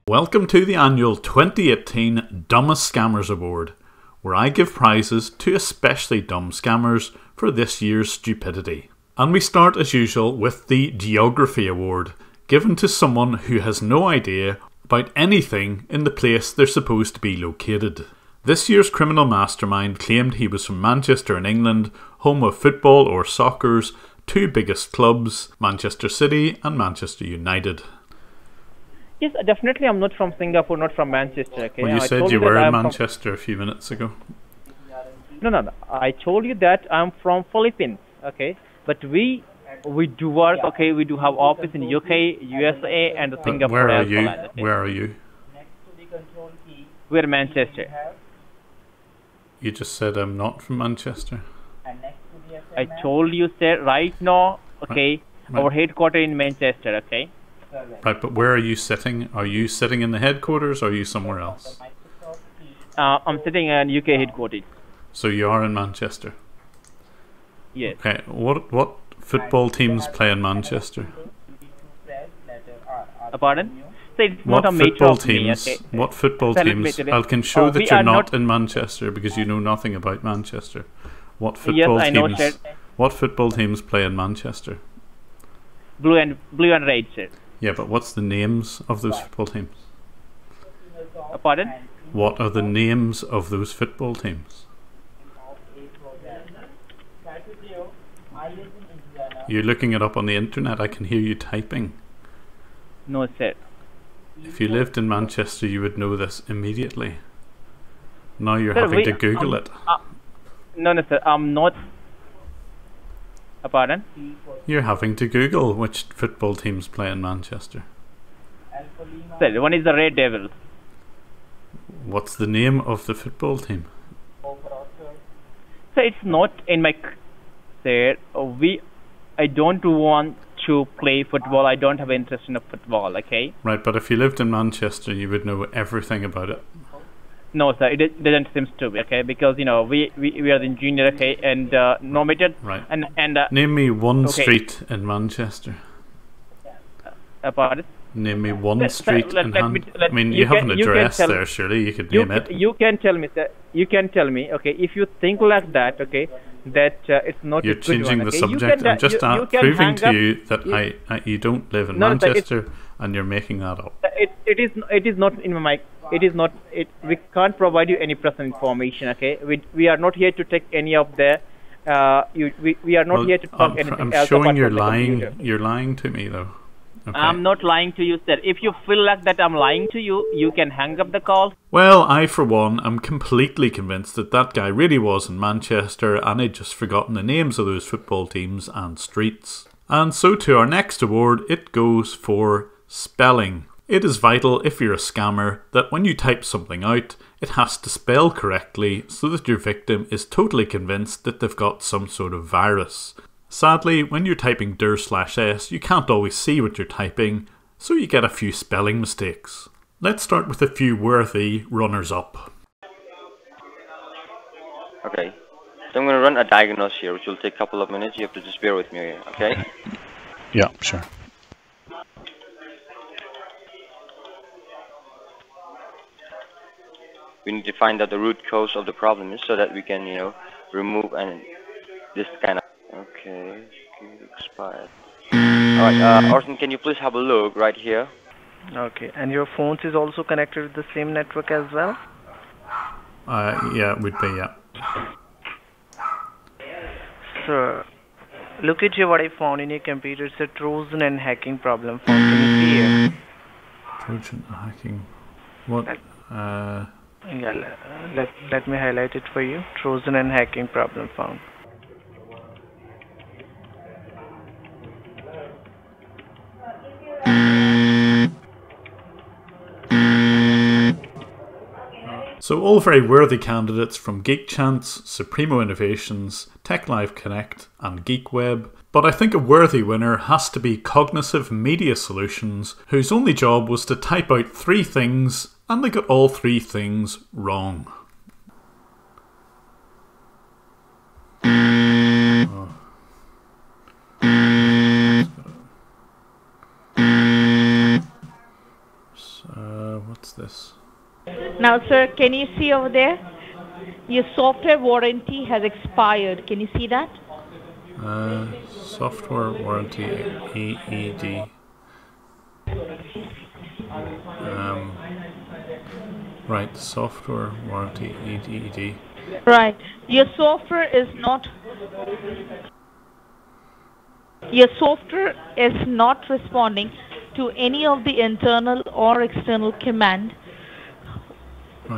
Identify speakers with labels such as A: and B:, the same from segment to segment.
A: Welcome to the annual 2018 Dumbest Scammers Award, where I give prizes to especially dumb scammers for this year's stupidity. And we start as usual with the Geography Award, given to someone who has no idea about anything in the place they're supposed to be located. This year's criminal mastermind claimed he was from Manchester in England, home of football or soccer's two biggest clubs, Manchester City and Manchester United.
B: Yes, definitely I'm not from Singapore, not from Manchester. Okay?
A: Well, you said you were in Manchester a few minutes ago.
B: No. I told you that I'm from Philippines, okay? But we do work, okay? We do have office in UK, USA, and Singapore.
A: Where are you?
B: Well, okay?
A: Where are you?
B: We're in Manchester.
A: You just said I'm not from Manchester.
B: I told you, sir, right now, okay?
A: Right.
B: Our headquarters in Manchester, okay?
A: Right, but where are you sitting? Are you sitting in the headquarters or are you somewhere else?
B: I'm sitting in UK headquarters.
A: So you are in Manchester?
B: Yes.
A: Okay, what football teams play in Manchester?
B: Pardon? So it's
A: What
B: not a matter
A: football
B: of me,
A: teams?
B: okay?
A: What football
B: Tell
A: teams?
B: me,
A: I can show that
B: we
A: you're
B: are
A: not
B: not
A: in Manchester because you know nothing about Manchester. What football
B: Yes, I know,
A: teams?
B: sir.
A: What football teams play in Manchester?
B: Blue and red, sir.
A: Yeah, but what's the names of those football teams?
B: Pardon?
A: What are the names of those football teams? You're looking it up on the internet. I can hear you typing.
B: No, sir.
A: If you lived in Manchester, you would know this immediately. Now you're
B: Sir,
A: having to Google it.
B: No, sir. I'm not. Pardon?
A: You're having to Google which football teams play in Manchester.
B: Sir, one is the Red Devils.
A: What's the name of the football team?
B: So it's not in my. Sir, I don't want to play football. I don't have interest in football. Okay.
A: Right, but if you lived in Manchester, you would know everything about it.
B: No, sir. It doesn't seem to be, okay, because we are the engineer, okay, and no matter.
A: Right.
B: And
A: Name me one
B: okay.
A: street in Manchester.
B: Pardon?
A: Name me one street in
B: I mean,
A: you have an address there, surely you could name it.
B: You can tell me, sir. You can tell me, okay, if you think like that, okay, that it's not.
A: You're
B: a good
A: changing
B: one,
A: the
B: okay?
A: subject. I'm just proving to you that you don't live in Manchester,
B: sir,
A: and you're making that up.
B: It is not in my. It is not. We can't provide you any personal information. Okay, we are not here to take any of the. We are not here to talk anything
A: I'm
B: else.
A: showing you're
B: apart from the
A: lying.
B: computer.
A: You're lying to me, though. Okay.
B: I'm not lying to you, sir. If you feel like that I'm lying to you, you can hang up the call.
A: Well, I, for one, am completely convinced that that guy really was in Manchester and I'd just forgotten the names of those football teams and streets. And so to our next award, it goes for spelling. It is vital, if you're a scammer, that when you type something out, it has to spell correctly so that your victim is totally convinced that they've got some sort of virus. Sadly, when you're typing dir/s, you can't always see what you're typing, so you get a few spelling mistakes. Let's start with a few worthy runners-up.
C: Okay, so I'm going to run a diagnosis here, which will take a couple of minutes. You have to just bear with me here, okay?
A: Yeah, sure.
C: We need to find out the root cause of the problem is so that we can, remove this kind of. Okay, expired. Alright, Orson, can you please have a look right here?
D: Okay, and your phones is also connected with the same network as well?
A: Yeah, it would be, yeah.
D: So, look at here what I found in your computer. It's a Trojan and hacking problem found. Can you see here?
A: Trojan hacking. What?
D: Yeah, let me highlight it for you. Trojan and hacking problem found.
A: So all very worthy candidates from GeekChance, Supremo Innovations, TechLive Connect and GeekWeb, but I think a worthy winner has to be Cognitive Media Solutions, whose only job was to type out 3 things and they got all 3 things wrong. What's this?
E: Now, sir, can you see over there? Your software warranty has expired. Can you see that?
A: Software warranty EED. Right, software warranty EED.
E: Right. Your software is not responding to any of the internal or external command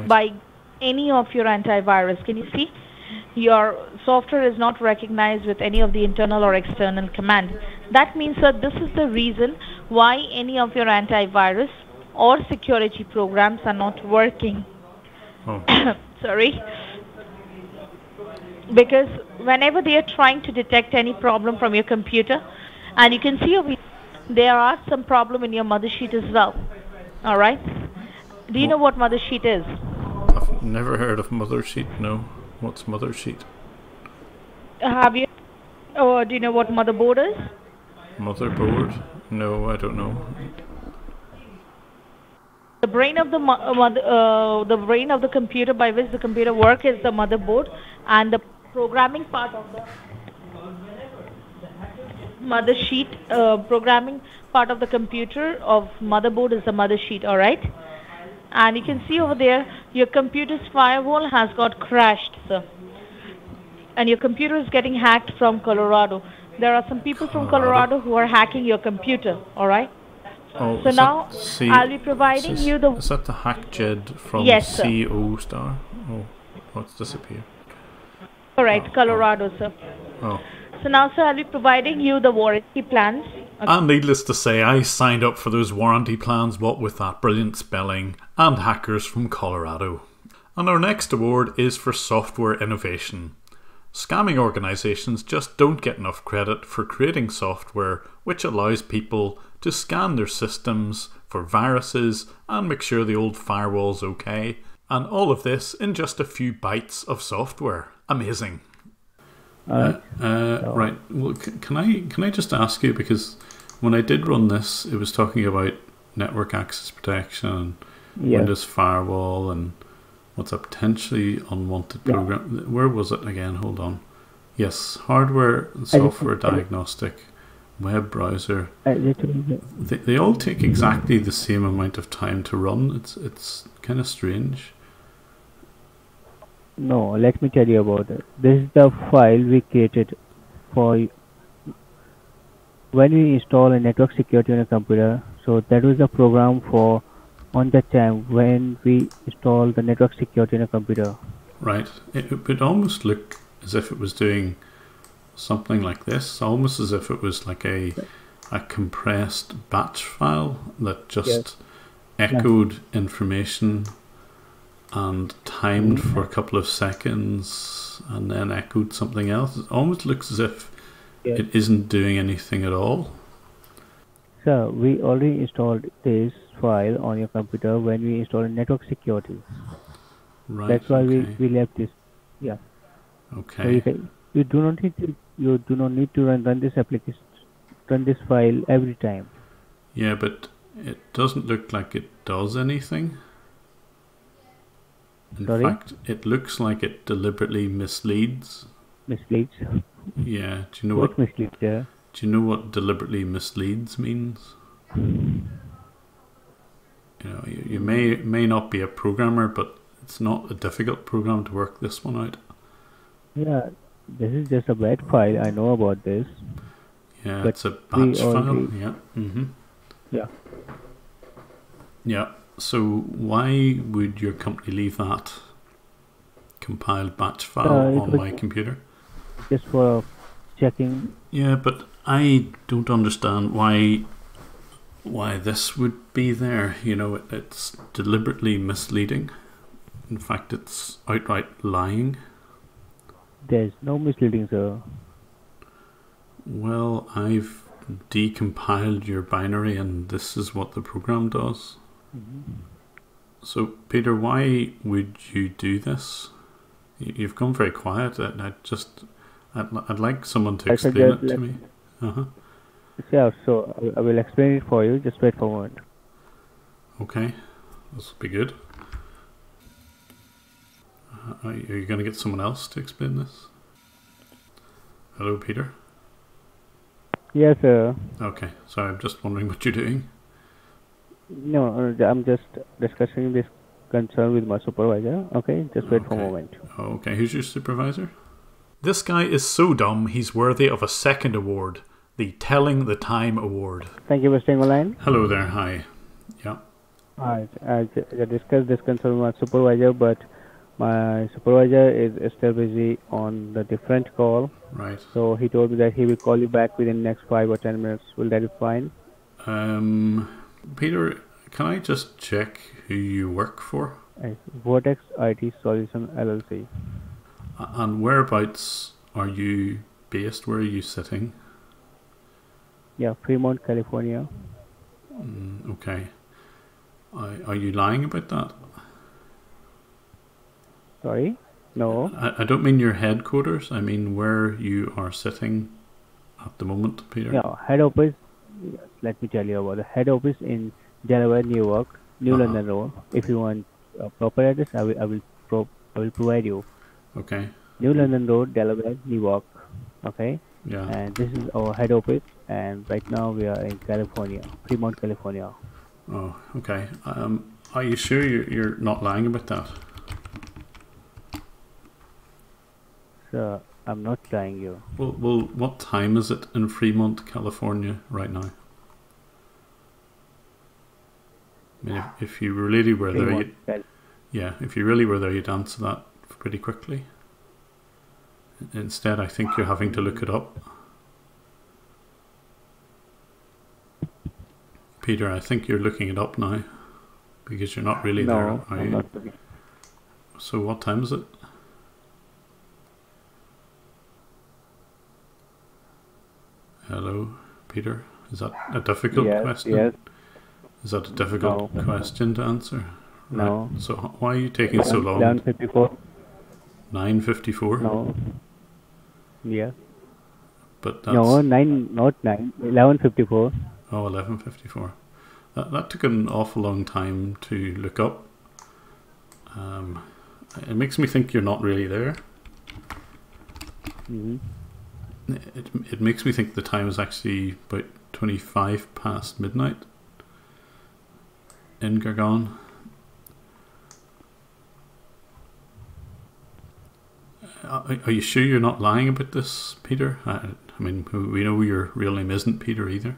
E: by any of your antivirus. Can you see? Your software is not recognized with any of the internal or external command. That means that this is the reason why any of your antivirus or security programs are not working.
A: Oh.
E: Sorry. Because whenever they are trying to detect any problem from your computer, and you can see over here, there are some problem in your mother sheet as well. All right. Do you know what mother sheet is?
A: I've never heard of mother sheet. No. What's mother sheet?
E: Have you? Or do you know what motherboard is?
A: Motherboard? No, I don't know.
E: The brain of the brain of the computer by which the computer works is the motherboard, and the programming part of the mother sheet, programming part of the computer of motherboard is the mother sheet. All right. And you can see over there, your computer's firewall has got crashed, sir. And your computer is getting hacked from Colorado. There are some people from Colorado who are hacking your computer, all right?
A: Oh,
E: so now, I'll be providing you the...
A: Is that the HackJed from
E: yes,
A: CO Star? Oh, what's disappeared?
E: All right, Colorado, sir.
A: Oh.
E: So now, sir, I'll be providing you the warranty plans.
A: Okay. And needless to say, I signed up for those warranty plans, what with that brilliant spelling, and hackers from Colorado. And our next award is for software innovation. Scamming organisations just don't get enough credit for creating software which allows people to scan their systems for viruses and make sure the old firewall's okay. And all of this in just a few bytes of software. Amazing. Right. Well, can I just ask you, because when I did run this, it was talking about network access protection, Windows Firewall, and what's a potentially unwanted program. Where was it again? Hold on. Yes, hardware and software diagnostic, web browser. They all take exactly the same amount of time to run. It's kind of strange.
F: No, let me tell you about it. This is the file we created for when we install a network security on a computer. So that was the program for on the time when we install the network security on a computer.
A: Right. It would almost look as if it was doing something like this, almost as if it was like a compressed batch file that just echoed information and timed for a couple of seconds and then echoed something else. It almost looks as if it isn't doing anything at all.
F: So we already installed this file on your computer when we installed network security.
A: Right.
F: That's why we left this. Yeah.
A: Okay.
F: So you do not need to run this application, run this file every time.
A: Yeah, but it doesn't look like it does anything. In fact, it looks like it deliberately misleads.
F: Misleads?
A: Yeah. Do you know
F: what misleads? Yeah.
A: Do you know what deliberately misleads means? You know, you may not be a programmer, but it's not a difficult program to work this one out.
F: Yeah, this is just a bad file. I know about this.
A: Yeah, but it's a batch file. Yeah.
F: Yeah.
A: Yeah. So why would your company leave that compiled batch file on my computer?
F: Just for checking.
A: Yeah, but I don't understand why this would be there. You know, it's deliberately misleading. In fact, it's outright lying.
F: There's no misleading, sir.
A: Well, I've decompiled your binary and this is what the program does. So, Peter, why would you do this? You've gone very quiet. I'd like someone to explain it to me.
F: Yeah, so I will explain it for you. Just wait for a moment.
A: Okay, this will be good. Are you going to get someone else to explain this? Hello, Peter?
F: Yes, sir.
A: Okay, sorry, I'm just wondering what you're doing.
F: No, I'm just discussing this concern with my supervisor. Okay, just wait for a moment.
A: Okay, who's your supervisor? This guy is so dumb, he's worthy of a second award. The Telling the Time Award.
F: Thank you for staying online.
A: Hello there, hi. Yeah.
F: I discussed this concern with my supervisor, but my supervisor is still busy on the different call.
A: Right.
F: So he told me that he will call you back within the next 5 or 10 minutes. Will that be fine?
A: Peter, can I just check who you work for?
F: Vortex IT Solution LLC.
A: And whereabouts are you based? Where are you sitting?
F: Yeah, Fremont, California.
A: Okay. Are you lying about that?
F: Sorry? No.
A: I don't mean your headquarters. I mean where you are sitting at the moment, Peter.
F: Yeah, head office. Let me tell you about the head office in Delaware, New York, New London Road. If you want a proper address, I will provide you.
A: Okay.
F: New London Road, Delaware, New York. Okay.
A: Yeah.
F: And this is our head office, and right now we are in California, Fremont, California.
A: Oh, okay. Are you sure you're not lying about that?
F: Sir, I'm not lying you.
A: Well, what time is it in Fremont, California right now? I mean, if you really were there, if you really were there, you'd answer that pretty quickly. Instead, I think you're having to look it up. Peter, I think you're looking it up now because you're not really there, are
F: I'm
A: you?
F: not looking.
A: So what time is it? Hello, Peter. Is that a difficult question?
F: Yes.
A: Is that a difficult question to answer?
F: No.
A: Right. So why are you taking so long?
F: 11:54.
A: 9:54?
F: No. Yeah.
A: But that's...
F: No, 9, not 9. 11:54.
A: Oh, 11:54. That took an awful long time to look up. It makes me think you're not really there. It makes me think the time is actually about 25 past midnight in Gargan. Are you sure you're not lying about this, Peter? I mean, we know your real name isn't Peter either.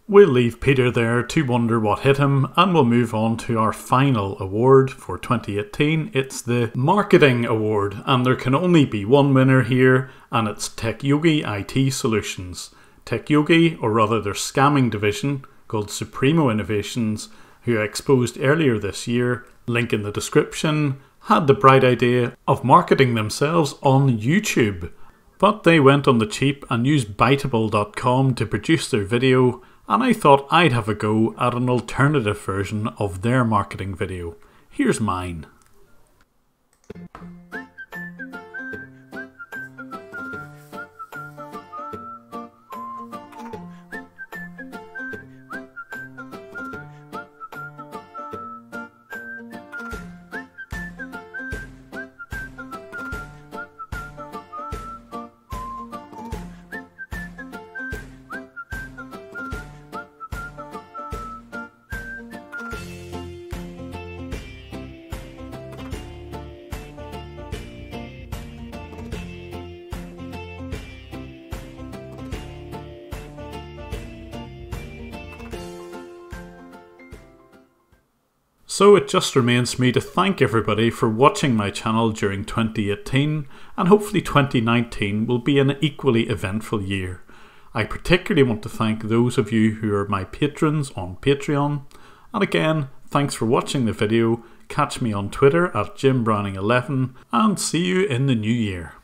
A: We'll leave Peter there to wonder what hit him, and we'll move on to our final award for 2018. It's the Marketing Award, and there can only be one winner here, and it's TechYogi IT Solutions. TechYogi, or rather their scamming division, called Supremo Innovations, who I exposed earlier this year, link in the description, had the bright idea of marketing themselves on YouTube. But they went on the cheap and used Biteable.com to produce their video, and I thought I'd have a go at an alternative version of their marketing video. Here's mine. So it just remains for me to thank everybody for watching my channel during 2018, and hopefully 2019 will be an equally eventful year. I particularly want to thank those of you who are my patrons on Patreon, and again, thanks for watching the video. catch me on Twitter at JimBrowning11 and see you in the new year.